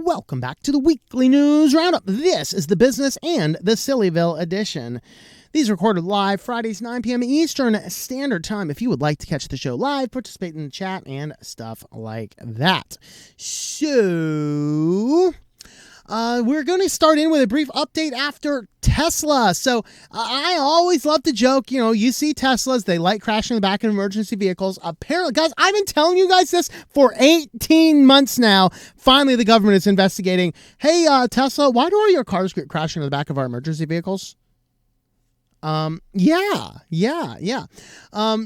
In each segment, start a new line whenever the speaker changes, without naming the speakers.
Welcome back to the weekly news roundup. This is the business and the Sillyville edition. These are recorded live Fridays, 9 p.m. Eastern Standard Time. If you would like to catch the show live, participate in the chat and stuff like that. So, we're going to start in with a brief update after Tesla. So I always love to joke, you see Teslas, they like crashing in the back of emergency vehicles. Apparently, guys, I've been telling you guys this for 18 months now. Finally, the government is investigating. Hey, Tesla, why do all your cars get crashing in the back of our emergency vehicles? Yeah.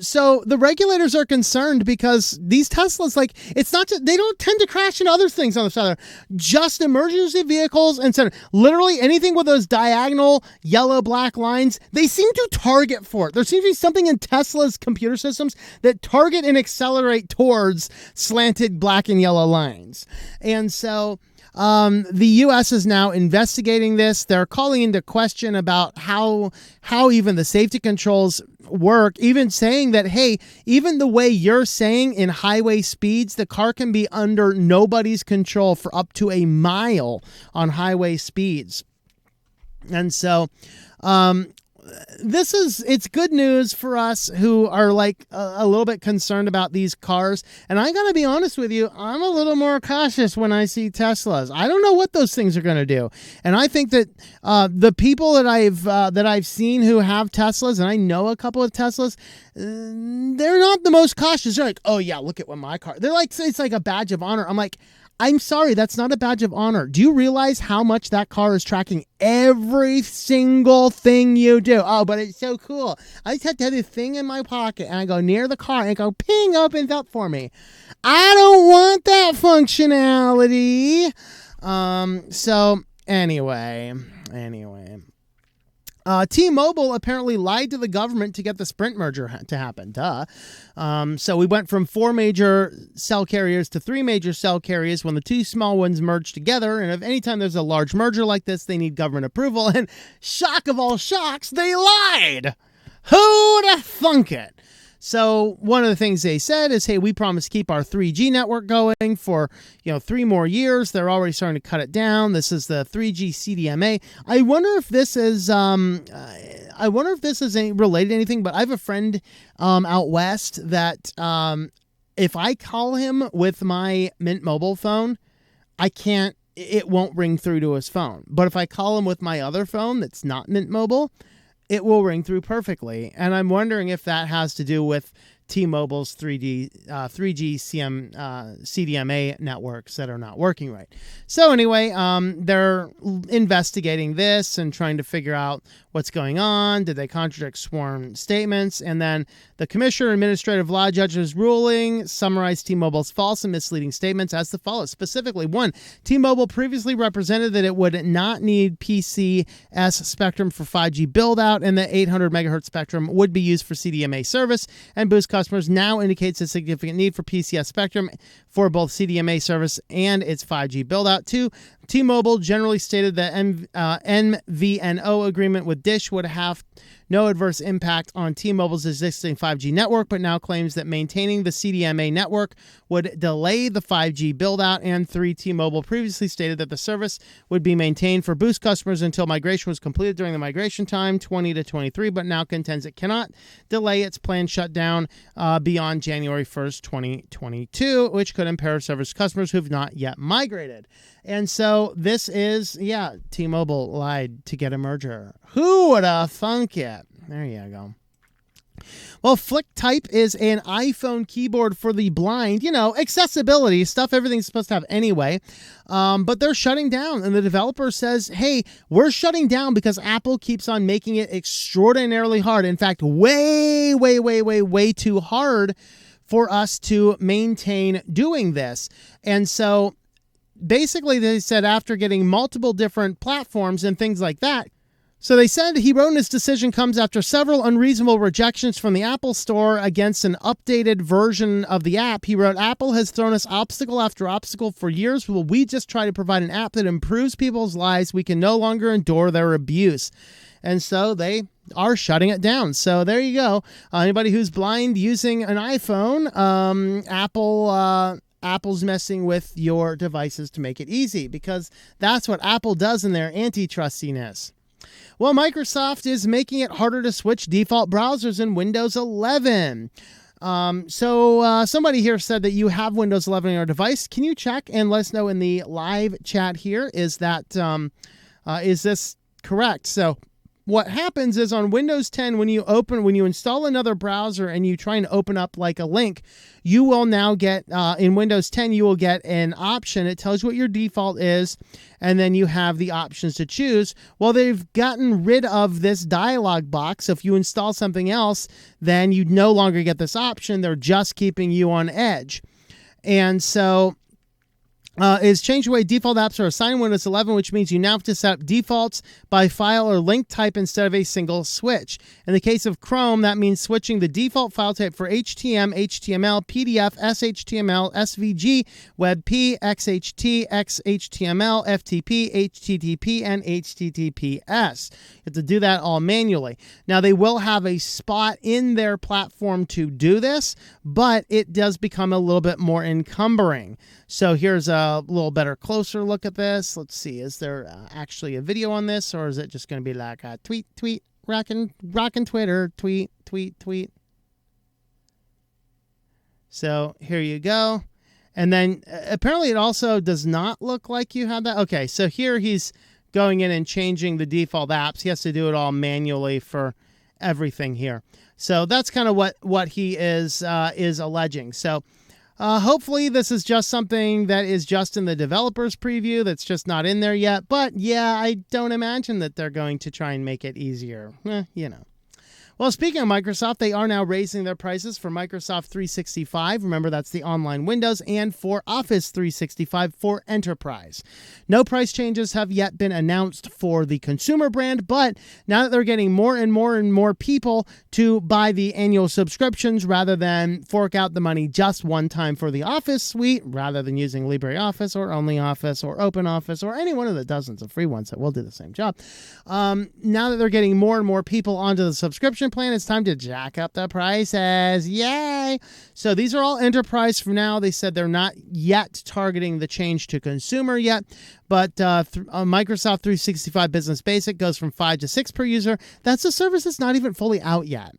So the regulators are concerned because these Teslas, it's not just, they don't tend to crash into other things on the side. Just emergency vehicles and so literally anything with those diagonal yellow black lines, they seem to target for it. There seems to be something in Tesla's computer systems that target and accelerate towards slanted black and yellow lines. And so the U.S. is now investigating this. They're calling into question about how even the safety controls work, even saying that, hey, even the way you're saying in highway speeds, the car can be under nobody's control for up to a mile on highway speeds. And so, it's good news for us who are a little bit concerned about these cars. And I gotta be honest with you, I'm a little more cautious when I see Teslas. I don't know what those things are going to do. And I think that the people that I've seen who have Teslas, and I know a couple of Teslas, they're not the most cautious. They're like, oh yeah, look at what my car. They're like, it's like a badge of honor. I'm like, I'm sorry, that's not a badge of honor. Do you realize how much that car is tracking every single thing you do? Oh, but it's so cool. I just have to have this thing in my pocket, and I go near the car, and I go, ping, opens up for me. I don't want that functionality. So, anyway. T-Mobile apparently lied to the government to get the Sprint merger to happen. So we went from 4 major cell carriers to 3 major cell carriers when the 2 small ones merged together. And if anytime there's a large merger like this, they need government approval. And shock of all shocks, they lied. Who'd thunk it? So one of the things they said is, hey, we promise to keep our 3G network going for, 3 more years. They're already starting to cut it down. This is the 3G CDMA. I wonder if this is related to anything, but I have a friend out west that if I call him with my Mint Mobile phone, it won't ring through to his phone. But if I call him with my other phone that's not Mint Mobile, it will ring through perfectly. And I'm wondering if that has to do with T-Mobile's 3G CDMA networks that are not working right. So anyway, they're investigating this and trying to figure out what's going on. Did they contradict sworn statements? And then the Commissioner Administrative Law Judge's ruling summarized T-Mobile's false and misleading statements as follows. Specifically, 1, T-Mobile previously represented that it would not need PCS spectrum for 5G build-out and that 800 megahertz spectrum would be used for CDMA service, and Boost customers now indicates a significant need for PCS spectrum for both CDMA service and its 5G build-out. 2, T-Mobile generally stated that MVNO agreement with Dish would have no adverse impact on T-Mobile's existing 5G network, but now claims that maintaining the CDMA network would delay the 5G build-out. And 3, T-Mobile previously stated that the service would be maintained for Boost customers until migration was completed during the migration time, 20 to 23, but now contends it cannot delay its planned shutdown beyond January 1st, 2022, which could impair service customers who have not yet migrated. And so this is, T-Mobile lied to get a merger. Who would have thunk it? There you go. Well, FlickType is an iPhone keyboard for the blind, accessibility stuff everything's supposed to have anyway. But they're shutting down, and the developer says, hey, we're shutting down because Apple keeps on making it extraordinarily hard. In fact, way too hard for us to maintain doing this. And so basically they said after getting multiple different platforms and things like that, so they said he wrote in his decision comes after several unreasonable rejections from the Apple Store against an updated version of the app. He wrote, Apple has thrown us obstacle after obstacle for years. Will we just try to provide an app that improves people's lives? We can no longer endure their abuse. And so they are shutting it down. So there Apple's messing with your devices to make it easy, because that's what Apple does in their antitrustiness. Well, Microsoft is making it harder to switch default browsers in Windows 11. Somebody here said that you have Windows 11 on your device. Can you check and let us know in the live chat here? Is this correct? So what happens is on Windows 10, when you install another browser and you try and open up like a link, you will now get, in Windows 10, you will get an option. It tells you what your default is, and then you have the options to choose. Well, they've gotten rid of this dialog box. So if you install something else, then you no longer get this option. They're just keeping you on edge. And so is change the way default apps are assigned in Windows 11, which means you now have to set up defaults by file or link type instead of a single switch. In the case of Chrome, that means switching the default file type for HTML, PDF, SHTML, SVG, WebP, XHT, XHTML, FTP, HTTP, and HTTPS. You have to do that all manually. Now, they will have a spot in their platform to do this, but it does become a little bit more encumbering. So here's a little better, closer look at this. Let's see. Is there actually a video on this, or is it just going to be like a tweet, rockin' Twitter, tweet? So here you go. And then apparently it also does not look like you have that. Okay, so here he's going in and changing the default apps. He has to do it all manually for everything here. So that's kind of what he is alleging. So hopefully this is just something that is just in the developer's preview that's just not in there yet. But yeah, I don't imagine that they're going to try and make it easier. Well, speaking of Microsoft, they are now raising their prices for Microsoft 365. Remember, that's the online Windows, and for Office 365 for Enterprise. No price changes have yet been announced for the consumer brand, but now that they're getting more and more people to buy the annual subscriptions rather than fork out the money just one time for the Office suite, rather than using LibreOffice or OnlyOffice or OpenOffice or any one of the dozens of free ones that will do the same job. Now that they're getting more and more people onto the subscription plan, it's time to jack up the prices. Yay! So these are all enterprise for now. They said they're not yet targeting the change to consumer yet, but Microsoft 365 Business Basic goes from 5 to 6 per user. That's a service that's not even fully out yet.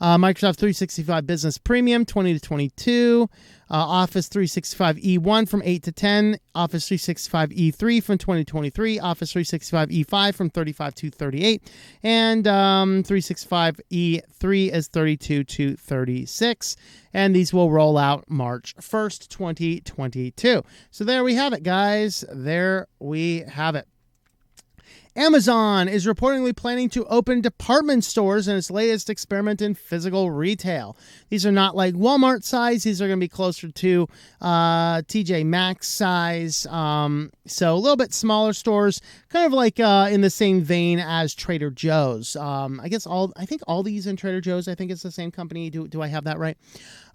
Microsoft 365 Business Premium, 20 to 22. Office 365 E1 from 8 to 10. Office 365 E3 from 20 to 23. Office 365 E5 from 35 to 38. And 365 E3 is 32 to 36. And these will roll out March 1st, 2022. So there we have it, guys. There we have it. Amazon is reportedly planning to open department stores in its latest experiment in physical retail. These are not like Walmart size. These are going to be closer to TJ Maxx size. So a little bit smaller stores, kind of like in the same vein as Trader Joe's. I think Aldi's and Trader Joe's, I think it's the same company. Do I have that right?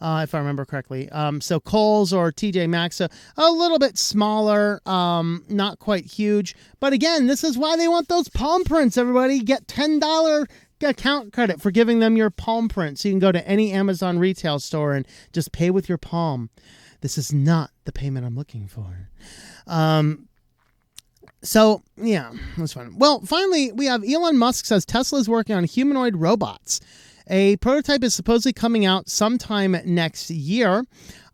If I remember correctly. So Kohl's or TJ Maxx, so a little bit smaller, not quite huge. But again, this is why they want those palm prints, everybody. Get $10 account credit for giving them your palm print. So you can go to any Amazon retail store and just pay with your palm. This is not the payment I'm looking for. So, yeah, that's fun. Well, finally, we have Elon Musk says Tesla is working on humanoid robots. A prototype is supposedly coming out sometime next year.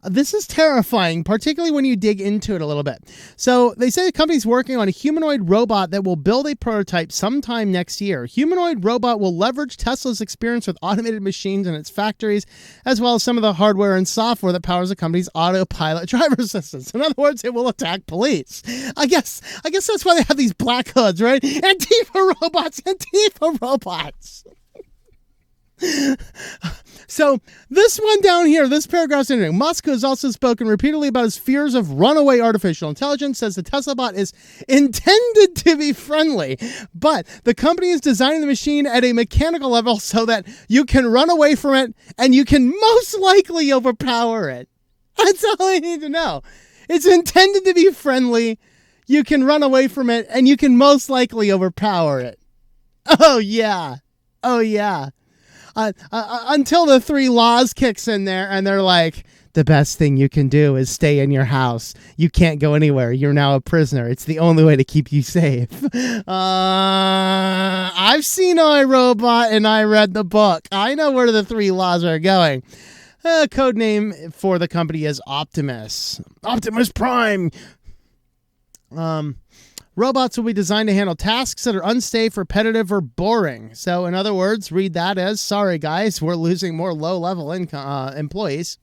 This is terrifying, particularly when you dig into it a little bit. So they say the company's working on a humanoid robot that will build a prototype sometime next year. Humanoid robot will leverage Tesla's experience with automated machines in its factories, as well as some of the hardware and software that powers the company's autopilot driver assistants. In other words, it will attack police. I guess that's why they have these black hoods, right? Antifa robots. So this one down here, this paragraph's interesting. Musk has also spoken repeatedly about his fears of runaway artificial intelligence, says the Tesla bot is intended to be friendly, but the company is designing the machine at a mechanical level so that you can run away from it and you can most likely overpower it. That's all I need to know. It's intended to be friendly. You can run away from it and you can most likely overpower it. Oh, yeah. until the 3 laws kicks in there and they're like, the best thing you can do is stay in your house. You can't go anywhere. You're now a prisoner. It's the only way to keep you safe. I've seen iRobot and I read the book. I know where the 3 laws are going. Code name for the company is Optimus. Optimus Prime. Robots will be designed to handle tasks that are unsafe, repetitive, or boring. So, in other words, read that as, sorry, guys, we're losing more low-level employees.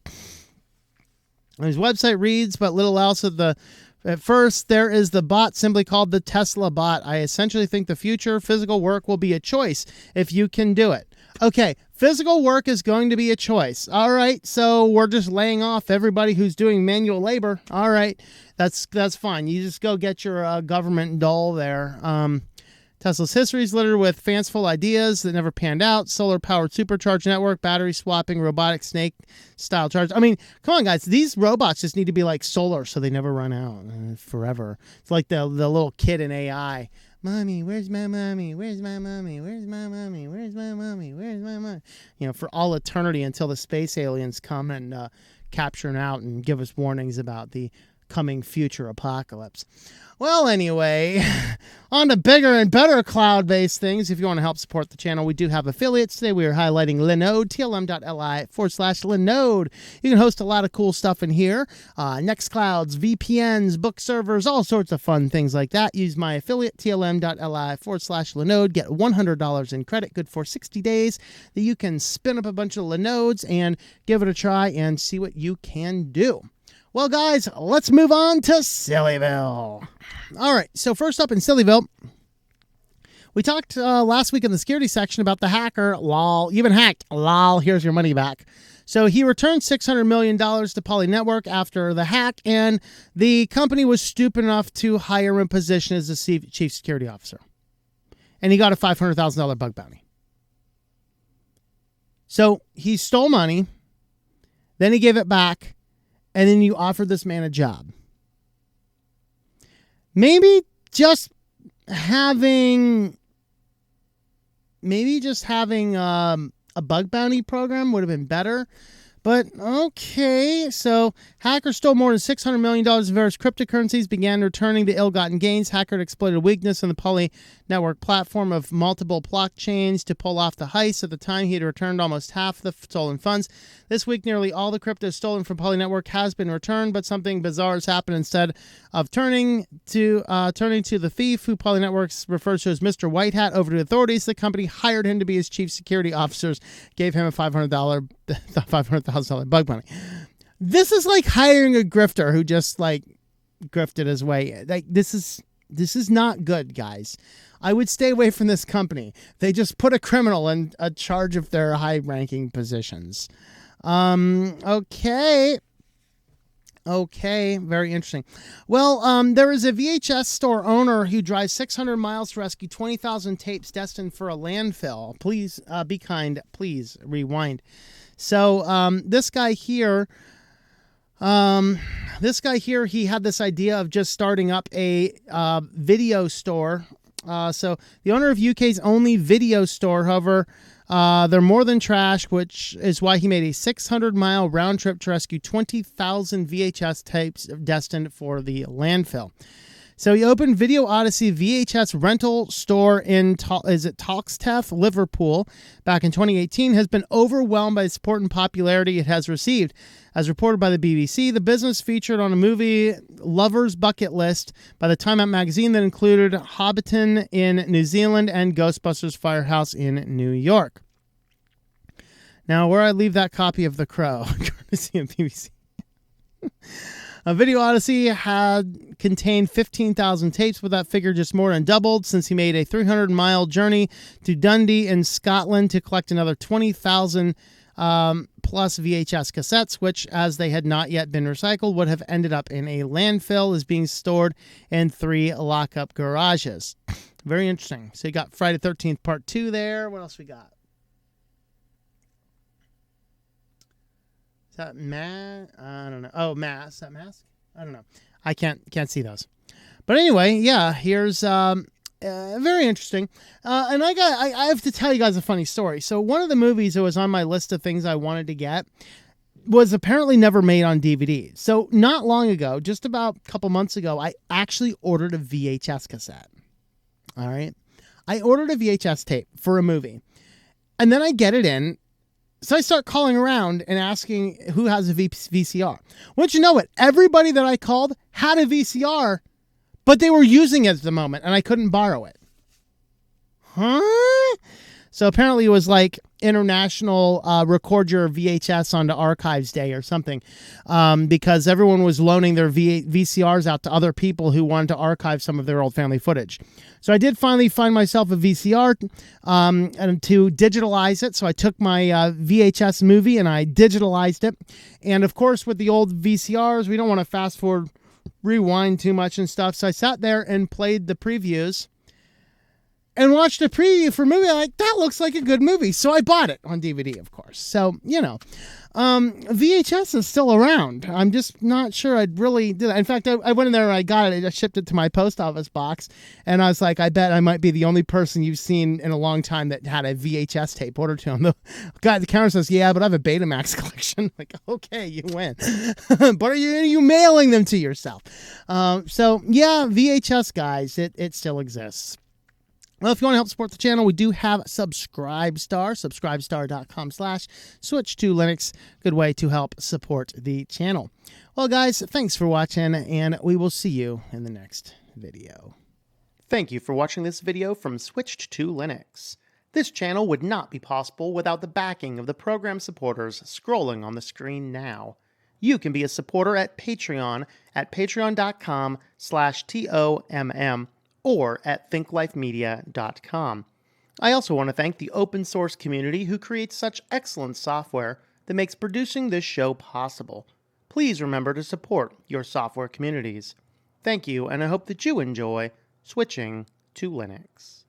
His website reads, but little else at first, there is the bot simply called the Tesla bot. I essentially think the future physical work will be a choice if you can do it. Okay, physical work is going to be a choice. All right, so we're just laying off everybody who's doing manual labor. All right, that's fine. You just go get your government dole there. Tesla's history is littered with fanciful ideas that never panned out. Solar-powered supercharged network, battery swapping, robotic snake-style charge. I mean, come on, guys. These robots just need to be like solar so they never run out forever. It's like the little kid in AI. Mommy, where's my mommy? Where's my mommy? Where's my mommy? Where's my mommy? Where's my mommy? You know, for all eternity until the space aliens come and capture them out and give us warnings about the coming future apocalypse. Well, anyway, on to bigger and better cloud-based things. If you want to help support the channel, we do have affiliates. Today we are highlighting Linode, tlm.li/Linode. You can host a lot of cool stuff in here. Nextclouds, VPNs, book servers, all sorts of fun things like that. Use my affiliate, tlm.li/Linode. Get $100 in credit, good for 60 days, that you can spin up a bunch of Linodes and give it a try and see what you can do. Well, guys, let's move on to Sillyville. All right, so first up in Sillyville, we talked last week in the security section about the hacker. Lol, you've been hacked. Lol, here's your money back. So he returned $600 million to Poly Network after the hack, and the company was stupid enough to hire him position as the chief security officer. And he got a $500,000 bug bounty. So he stole money, then he gave it back, and then you offered this man a job. Maybe just having a bug bounty program would have been better. But okay, so hackers stole more than $600 million in various cryptocurrencies, began returning the ill-gotten gains. Hacker exploited a weakness in the Poly Network platform of multiple blockchains to pull off the heist. At the time, he had returned almost half the stolen funds. This week, nearly all the crypto stolen from Poly Network has been returned, but something bizarre has happened. Instead of turning to the thief, who Poly Networks refers to as Mr. White Hat, over to authorities, the company hired him to be his chief security officers, gave him a $500,000 bug bounty. This is like hiring a grifter who just like grifted his way. Like this is not good, guys. I would stay away from this company. They just put a criminal in a charge of their high-ranking positions. Okay, very interesting. Well, there is a VHS store owner who drives 600 miles to rescue 20,000 tapes destined for a landfill. Please be kind. Please rewind. So this guy here, he had this idea of just starting up a video store. So the owner of UK's only video store, however, they're more than trash, which is why he made a 600-mile round trip to rescue 20,000 VHS tapes destined for the landfill. So he opened Video Odyssey VHS rental store in Toxteth, Liverpool, back in 2018, has been overwhelmed by the support and popularity it has received. As reported by the BBC, the business featured on a movie Lover's Bucket List by the Time Out magazine that included Hobbiton in New Zealand and Ghostbusters Firehouse in New York. Now, where I leave that copy of The Crow, courtesy of BBC. Video Odyssey had contained 15,000 tapes, but that figure just more than doubled since he made a 300-mile journey to Dundee in Scotland to collect another 20,000 plus VHS cassettes, which, as they had not yet been recycled, would have ended up in a landfill, is being stored in 3 lockup garages. Very interesting. So you got Friday the 13th Part 2 there. What else we got? That mask? I don't know. Oh, mask. Is that mask? I don't know. I can't see those. But anyway, yeah, here's Very interesting. And I have to tell you guys a funny story. So one of the movies that was on my list of things I wanted to get was apparently never made on DVD. So not long ago, just about a couple months ago, I actually ordered a VHS cassette. All right. I ordered a VHS tape for a movie. And then I get it in. So I start calling around and asking who has a VCR. Wouldn't you know it? Everybody that I called had a VCR, but they were using it at the moment and I couldn't borrow it. Huh? So apparently it was like International Record Your VHS onto Archives Day or something, because everyone was loaning their VCRs out to other people who wanted to archive some of their old family footage. So I did finally find myself a VCR and to digitalize it. So I took my VHS movie and I digitalized it. And of course, with the old VCRs, we don't want to fast forward, rewind too much and stuff. So I sat there and played the previews and watched a preview for a movie. I'm like, that looks like a good movie. So I bought it on DVD, of course. So, you know, VHS is still around. I'm just not sure I'd really do that. In fact, I went in there and I got it. I just shipped it to my post office box. And I was like, I bet I might be the only person you've seen in a long time that had a VHS tape ordered to him. The guy at the counter says, yeah, but I have a Betamax collection. Like, okay, you win. But are you mailing them to yourself? So, yeah, VHS, guys, it still exists. Well, if you want to help support the channel, we do have Subscribestar, subscribestar.com/SwitchedToLinux. Good way to help support the channel. Well, guys, thanks for watching, and we will see you in the next video. Thank you for watching this video from SwitchedToLinux. This channel would not be possible without the backing of the program supporters scrolling on the screen now. You can be a supporter at Patreon at patreon.com/TOMM. or at thinklifemedia.com. I also want to thank the open source community who creates such excellent software that makes producing this show possible. Please remember to support your software communities. Thank you, and I hope that you enjoy switching to Linux.